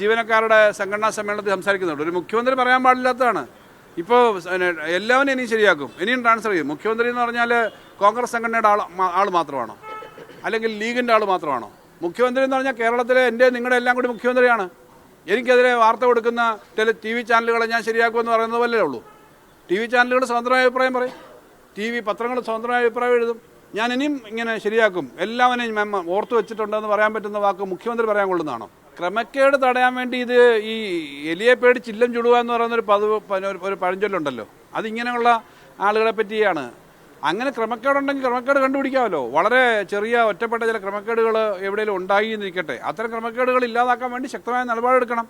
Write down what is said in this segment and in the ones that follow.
ജീവനക്കാരുടെ സംഘടനാ സമ്മേളനത്തിൽ സംസാരിക്കുന്നുണ്ട്. ഒരു മുഖ്യമന്ത്രി പറയാൻ പാടില്ലാത്തതാണ്. ഇപ്പോൾ എല്ലാവരും ഇനിയും ശരിയാക്കും, ഇനിയും ട്രാൻസ്ഫർ ചെയ്യും. മുഖ്യമന്ത്രി എന്ന് പറഞ്ഞാൽ കോൺഗ്രസ് സംഘടനയുടെ ആൾ മാത്രമാണോ, അല്ലെങ്കിൽ ലീഗിൻ്റെ ആൾ മാത്രമാണോ? മുഖ്യമന്ത്രി എന്ന് പറഞ്ഞാൽ കേരളത്തിലെ എൻ്റെ നിങ്ങളുടെ എല്ലാം കൂടി മുഖ്യമന്ത്രിയാണ്. എനിക്കെതിരെ വാർത്ത കൊടുക്കുന്ന TV ചാനലുകളെ ഞാൻ ശരിയാക്കുമെന്ന് പറയുന്നത് വല്ലേ ഉള്ളൂ. TV ചാനലുകൾ സ്വതന്ത്രമായ അഭിപ്രായം പറയും, പത്രങ്ങൾ സ്വതന്ത്രമായ അഭിപ്രായം എഴുതും. ഞാൻ ഇനിയും ഇങ്ങനെ ശരിയാക്കും, എല്ലാവരെയും ഓർത്തു വെച്ചിട്ടുണ്ടെന്ന് പറയാൻ പറ്റുന്ന വാക്ക് മുഖ്യമന്ത്രി പറയാൻ കൊള്ളുന്നതാണോ? ക്രമക്കേട് തടയാൻ വേണ്ടി ഇത് ഈ എലിയെ പേടി ചില്ലം ചുടുക എന്ന് പറയുന്നൊരു ഒരു പഴഞ്ചൊല്ലുണ്ടല്ലോ, അതിങ്ങനെയുള്ള ആളുകളെ പറ്റിയാണ്. അങ്ങനെ ക്രമക്കേടുണ്ടെങ്കിൽ ക്രമക്കേട് കണ്ടുപിടിക്കാമല്ലോ. വളരെ ചെറിയ ഒറ്റപ്പെട്ട ചില ക്രമക്കേടുകൾ എവിടെയെങ്കിലും ഉണ്ടായി എന്നിരിക്കട്ടെ, അത്തരം ക്രമക്കേടുകൾ ഇല്ലാതാക്കാൻ വേണ്ടി ശക്തമായ നിലപാടെടുക്കണം.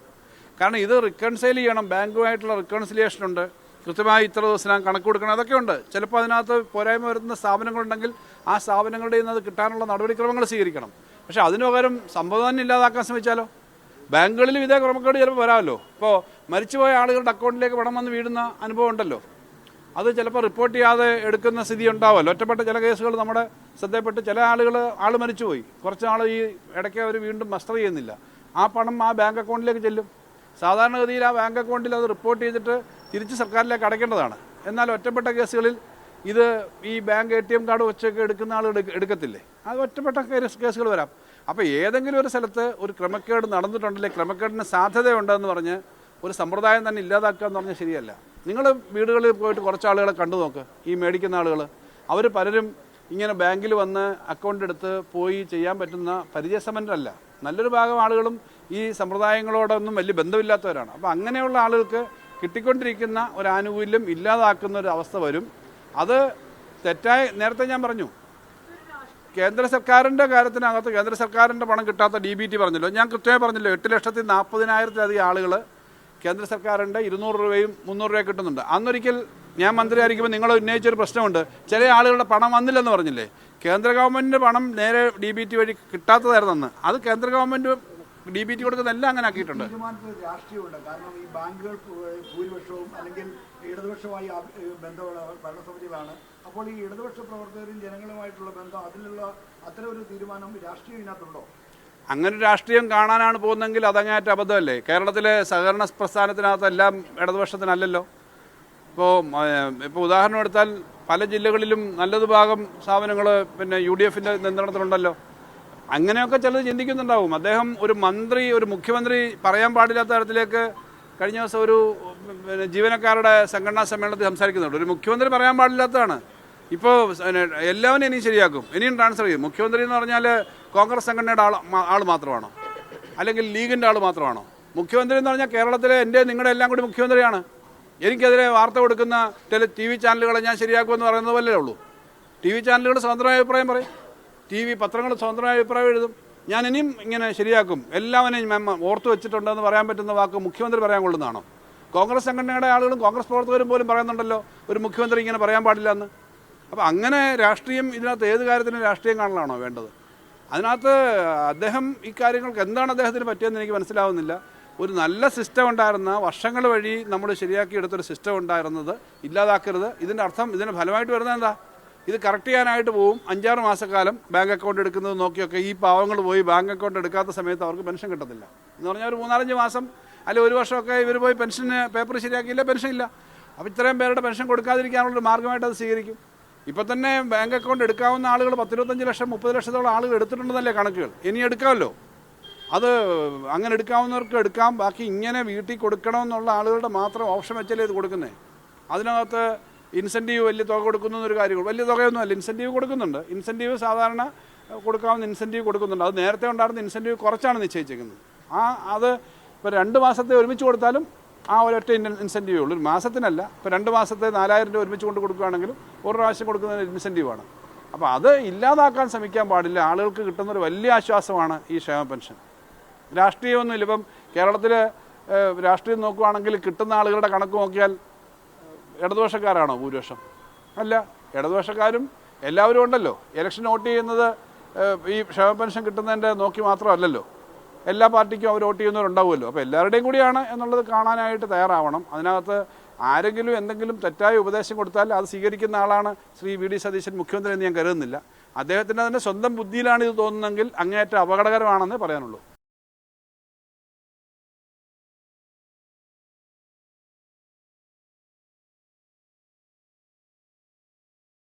കാരണം ഇത് റിക്കൺസൈൽ ചെയ്യണം, ബാങ്കുമായിട്ടുള്ള റിക്കൺസിലിയേഷൻ ഉണ്ട്, കൃത്യമായി ഇത്ര ദിവസം കണക്ക് കൊടുക്കണം, അതൊക്കെ ഉണ്ട്. ചിലപ്പോൾ അതിനകത്ത് പോരായ്മ വരുന്ന സ്ഥാപനങ്ങളുണ്ടെങ്കിൽ ആ സ്ഥാപനങ്ങളുടെ നിന്ന് അത് കിട്ടാനുള്ള നടപടിക്രമങ്ങൾ സ്വീകരിക്കണം. പക്ഷേ അതിന് പകരം സംഭവം ഇല്ലാതാക്കാൻ ശ്രമിച്ചാലോ? ബാങ്കുകളിലും ഇതേ ക്രമക്കേട് ചിലപ്പോൾ വരാമല്ലോ. ഇപ്പോൾ മരിച്ചുപോയ ആളുകളുടെ അക്കൗണ്ടിലേക്ക് പണം വന്ന് വീഴുന്ന അനുഭവം ഉണ്ടല്ലോ, അത് ചിലപ്പോൾ റിപ്പോർട്ട് ചെയ്യാതെ എടുക്കുന്ന സ്ഥിതി ഉണ്ടാവുമല്ലോ. ഒറ്റപ്പെട്ട ചില കേസുകൾ നമ്മുടെ ശ്രദ്ധയിൽപ്പെട്ട് ചില ആൾ മരിച്ചുപോയി, കുറച്ച് നാൾ ഈ ഇടയ്ക്ക് അവർ വീണ്ടും മസ്റ്റർ ചെയ്യുന്നില്ല, ആ പണം ആ ബാങ്ക് അക്കൗണ്ടിലേക്ക് ചെല്ലും. സാധാരണഗതിയിൽ ആ ബാങ്ക് അക്കൗണ്ടിൽ അത് റിപ്പോർട്ട് ചെയ്തിട്ട് തിരിച്ച് സർക്കാരിലേക്ക് അടയ്ക്കേണ്ടതാണ്. എന്നാൽ ഒറ്റപ്പെട്ട കേസുകളിൽ ഇത് ഈ ബാങ്ക് ATM കാർഡ് വെച്ചൊക്കെ എടുക്കുന്ന ആൾ എടുക്കത്തില്ലേ, അത് ഒറ്റപ്പെട്ട കേസുകൾ വരാം. അപ്പോൾ ഏതെങ്കിലും ഒരു സ്ഥലത്ത് ഒരു ക്രമക്കേട് നടന്നിട്ടുണ്ടെങ്കിൽ ക്രമക്കേടിന് സാധ്യതയുണ്ടെന്ന് പറഞ്ഞ് ഒരു സമ്പ്രദായം തന്നെ ഇല്ലാതാക്കുക എന്ന് പറഞ്ഞാൽ ശരിയല്ല. നിങ്ങൾ വീടുകളിൽ പോയിട്ട് കുറച്ച് ആളുകളെ കണ്ടു നോക്ക്, ഈ മേടിക്കുന്ന ആളുകൾ അവർ പലരും ഇങ്ങനെ ബാങ്കിൽ വന്ന് അക്കൗണ്ട് എടുത്ത് പോയി ചെയ്യാൻ പറ്റുന്ന പരിചയസമ്പന്നരല്ല. നല്ലൊരു ഭാഗം ആളുകളും ഈ സമ്പ്രദായങ്ങളോടൊന്നും വലിയ ബന്ധമില്ലാത്തവരാണ്. അപ്പോൾ അങ്ങനെയുള്ള ആളുകൾക്ക് കിട്ടിക്കൊണ്ടിരിക്കുന്ന ഒരു ആനുകൂല്യം ഇല്ലാതാക്കുന്ന ഒരു അവസ്ഥ വരും. അത് തെറ്റായ, നേരത്തെ ഞാൻ പറഞ്ഞു, കേന്ദ്ര സർക്കാരിൻ്റെ കാര്യത്തിനകത്ത് കേന്ദ്ര സർക്കാരിൻ്റെ പണം കിട്ടാത്ത DBT പറഞ്ഞല്ലോ, ഞാൻ കൃത്യമായി പറഞ്ഞല്ലോ, 8,40,000-ലധികം ആളുകൾ കേന്ദ്ര സർക്കാരിൻ്റെ 200 രൂപയും 300 രൂപയും കിട്ടുന്നുണ്ട്. അന്നൊരിക്കൽ ഞാൻ മന്ത്രിയായിരിക്കുമ്പോൾ നിങ്ങൾ ഉന്നയിച്ചൊരു പ്രശ്നമുണ്ട്, ചില ആളുകളുടെ പണം വന്നില്ലെന്ന് പറഞ്ഞില്ലേ. കേന്ദ്ര ഗവൺമെൻറ്റിൻ്റെ പണം നേരെ DBT വഴി കിട്ടാത്തതായിരുന്നു അന്ന്. അത് കേന്ദ്ര ഗവൺമെൻറ് DBT കൊടുക്കുന്നതെല്ലാം അങ്ങനെ ആക്കിയിട്ടുണ്ട്. രാഷ്ട്രീയമുണ്ട്. കാരണം ഈ ബാങ്കുകൾ ഭൂരിപക്ഷവും അല്ലെങ്കിൽ ഇടതുപക്ഷമായി ബന്ധമുള്ള ഭരണസമിതികളാണ്. അപ്പോൾ ഈ ഇടതുപക്ഷ പ്രവർത്തകരും ജനങ്ങളുമായിട്ടുള്ള ബന്ധം, അതിലുള്ള അത്തരം ഒരു തീരുമാനം രാഷ്ട്രീയം ഇതിനകത്തുണ്ടോ? അങ്ങനെ രാഷ്ട്രീയം കാണാനാണ് പോകുന്നതെങ്കിൽ അതങ്ങേറ്റ അബദ്ധമല്ലേ. കേരളത്തിലെ സഹകരണ പ്രസ്ഥാനത്തിനകത്തെല്ലാം ഇടതുപക്ഷത്തിനല്ലല്ലോ. ഇപ്പോൾ ഉദാഹരണം എടുത്താൽ പല ജില്ലകളിലും നല്ലത് ഭാഗം സ്ഥാപനങ്ങൾ UDFൻ്റെ നിയന്ത്രണത്തിലുണ്ടല്ലോ. അങ്ങനെയൊക്കെ ചിലത് ചിന്തിക്കുന്നുണ്ടാവും. അദ്ദേഹം ഒരു മുഖ്യമന്ത്രി പറയാൻ പാടില്ലാത്ത തരത്തിലേക്ക് കഴിഞ്ഞ ദിവസം ഒരു ജീവനക്കാരുടെ സംഘടനാ സമ്മേളനത്തിൽ സംസാരിക്കുന്നുണ്ട്. ഒരു മുഖ്യമന്ത്രി പറയാൻ പാടില്ലാത്തതാണ്. ഇപ്പോൾ എല്ലാവരും ഇനിയും ശരിയാക്കും, ഇനിയും ട്രാൻസ്ഫർ ചെയ്യും. മുഖ്യമന്ത്രി എന്ന് പറഞ്ഞാൽ കോൺഗ്രസ് സംഘടനയുടെ ആൾ മാത്രമാണോ, അല്ലെങ്കിൽ ലീഗിൻ്റെ ആൾ മാത്രമാണോ? മുഖ്യമന്ത്രി എന്ന് പറഞ്ഞാൽ കേരളത്തിലെ എൻ്റെ നിങ്ങളുടെ എല്ലാം കൂടി മുഖ്യമന്ത്രിയാണ്. എനിക്കെതിരെ വാർത്ത കൊടുക്കുന്ന TV ചാനലുകളെ ഞാൻ ശരിയാക്കുമെന്ന് പറയുന്നത് വല്ലേ ഉള്ളൂ. TV ചാനലുകൾ സ്വതന്ത്രമായ അഭിപ്രായം പറയും, പത്രങ്ങൾ സ്വതന്ത്രമായ അഭിപ്രായം എഴുതും. ഞാൻ ഇനിയും ഇങ്ങനെ ശരിയാക്കും, എല്ലാവരെയും ഓർത്തു വെച്ചിട്ടുണ്ടെന്ന് പറയാൻ പറ്റുന്ന വാക്ക് മുഖ്യമന്ത്രി പറയാൻ കൊള്ളുന്നതാണോ? കോൺഗ്രസ് സംഘടനയുടെ ആളുകളും കോൺഗ്രസ് പ്രവർത്തകരും പോലും പറയുന്നുണ്ടല്ലോ ഒരു മുഖ്യമന്ത്രി ഇങ്ങനെ പറയാൻ പാടില്ല എന്ന്. അപ്പോൾ അങ്ങനെ രാഷ്ട്രീയം, ഇതിനകത്ത് ഏത് കാര്യത്തിനും രാഷ്ട്രീയം കാണലാണോ വേണ്ടത്? അതിനകത്ത് അദ്ദേഹം ഈ കാര്യങ്ങൾക്ക് എന്താണ് അദ്ദേഹത്തിന് പറ്റിയെന്ന് എനിക്ക് മനസ്സിലാവുന്നില്ല. ഒരു നല്ല സിസ്റ്റം ഉണ്ടായിരുന്ന, വർഷങ്ങൾ വഴി നമ്മൾ ശരിയാക്കിയെടുത്തൊരു സിസ്റ്റം ഉണ്ടായിരുന്നത് ഇല്ലാതാക്കരുത്. ഇതിൻ്റെ അർത്ഥം, ഇതിൻ്റെ ഫലമായിട്ട് വരുന്നത് എന്താ? ഇത് കറക്റ്റ് ചെയ്യാനായിട്ട് പോവും. 5-6 മാസക്കാലം ബാങ്ക് അക്കൗണ്ട് എടുക്കുന്നത് നോക്കിയൊക്കെ ഈ പാവങ്ങൾ പോയി ബാങ്ക് അക്കൗണ്ട് എടുക്കാത്ത സമയത്ത് അവർക്ക് പെൻഷൻ കിട്ടത്തില്ല എന്ന് പറഞ്ഞാൽ ഒരു 3-4 മാസം അല്ലെങ്കിൽ 1 വർഷമൊക്കെ ഇവർ പോയി പെൻഷന് പേപ്പർ ശരിയാക്കിയില്ല, പെൻഷൻ ഇല്ല. അപ്പോൾ ഇത്രയും പേരുടെ പെൻഷൻ കൊടുക്കാതിരിക്കാനുള്ളൊരു മാർഗ്ഗമായിട്ട് അത് സ്വീകരിക്കും. ഇപ്പോൾ തന്നെ ബാങ്ക് അക്കൗണ്ട് എടുക്കാവുന്ന ആളുകൾ 10-25 ലക്ഷം 30 ലക്ഷത്തോളം ആളുകൾ എടുത്തിട്ടുണ്ടെന്നല്ലേ കണക്കുകൾ. ഇനി എടുക്കാമല്ലോ. അത് അങ്ങനെ എടുക്കാവുന്നവർക്ക് എടുക്കാം. ബാക്കി ഇങ്ങനെ വീട്ടിൽ കൊടുക്കണമെന്നുള്ള ആളുകളുടെ മാത്രം ഓപ്ഷൻ വെച്ചല്ലേ ഇത് കൊടുക്കുന്നത്. അതിനകത്ത് ഇൻസെൻറ്റീവ് വലിയ തുക കൊടുക്കുന്നൊരു കാര്യങ്ങൾ, വലിയ തുകയൊന്നുമല്ല, ഇൻസെൻറ്റീവ് കൊടുക്കുന്നുണ്ട്. ഇൻസെൻറ്റീവ് സാധാരണ കൊടുക്കാവുന്ന ഇൻസെൻറ്റീവ് കൊടുക്കുന്നുണ്ട്. അത് നേരത്തെ ഉണ്ടായിരുന്ന ഇൻസെൻറ്റീവ് കുറച്ചാണ് നിശ്ചയിച്ചേക്കുന്നത്. അത് ഇപ്പോൾ 2 മാസത്തെ ഒരുമിച്ച് കൊടുത്താലും ആ ഒരൊറ്റ ഇൻസെൻറ്റീവേ ഉള്ളൂ, ഒരു മാസത്തിനല്ല. ഇപ്പോൾ 2 മാസത്തെ 4,000 രൂപ ഒരുമിച്ച് കൊണ്ട് കൊടുക്കുകയാണെങ്കിലും ഒരു പ്രാവശ്യം കൊടുക്കുന്നതിന് ഇൻസെൻറ്റീവാണ്. അപ്പോൾ അത് ഇല്ലാതാക്കാൻ ശ്രമിക്കാൻ പാടില്ല. ആളുകൾക്ക് കിട്ടുന്നൊരു വലിയ ആശ്വാസമാണ് ഈ ക്ഷേമ പെൻഷൻ. രാഷ്ട്രീയമൊന്നുമില്ല. ഇപ്പം കേരളത്തിൽ രാഷ്ട്രീയം നോക്കുകയാണെങ്കിൽ കിട്ടുന്ന ആളുകളുടെ കണക്ക് നോക്കിയാൽ ഇടതുപക്ഷക്കാരാണോ ഭൂരിപക്ഷം? അല്ല, ഇടതുപക്ഷക്കാരും എല്ലാവരും ഉണ്ടല്ലോ. ഇലക്ഷൻ വോട്ട് ചെയ്യുന്നത് ഈ ക്ഷേമ പെൻഷൻ കിട്ടുന്നതിൻ്റെ നോക്കി മാത്രമല്ലല്ലോ, എല്ലാ പാർട്ടിക്കും അവർ വോട്ട് ചെയ്യുന്നവരുണ്ടാവുമല്ലോ. അപ്പോൾ എല്ലാവരുടെയും കൂടിയാണ് എന്നുള്ളത് കാണാനായിട്ട് തയ്യാറാവണം. അതിനകത്ത് ആരെങ്കിലും എന്തെങ്കിലും തെറ്റായ ഉപദേശം കൊടുത്താൽ അത് സ്വീകരിക്കുന്ന ആളാണ് ശ്രീ VD സതീശൻ മുഖ്യമന്ത്രി എന്ന് ഞാൻ കരുതുന്നില്ല. അദ്ദേഹത്തിൻ്റെ തന്നെ സ്വന്തം ബുദ്ധിയിലാണ് ഇത് തോന്നുന്നതെങ്കിൽ അങ്ങേയറ്റം അപകടകരമാണെന്നേ പറയാനുള്ളൂ.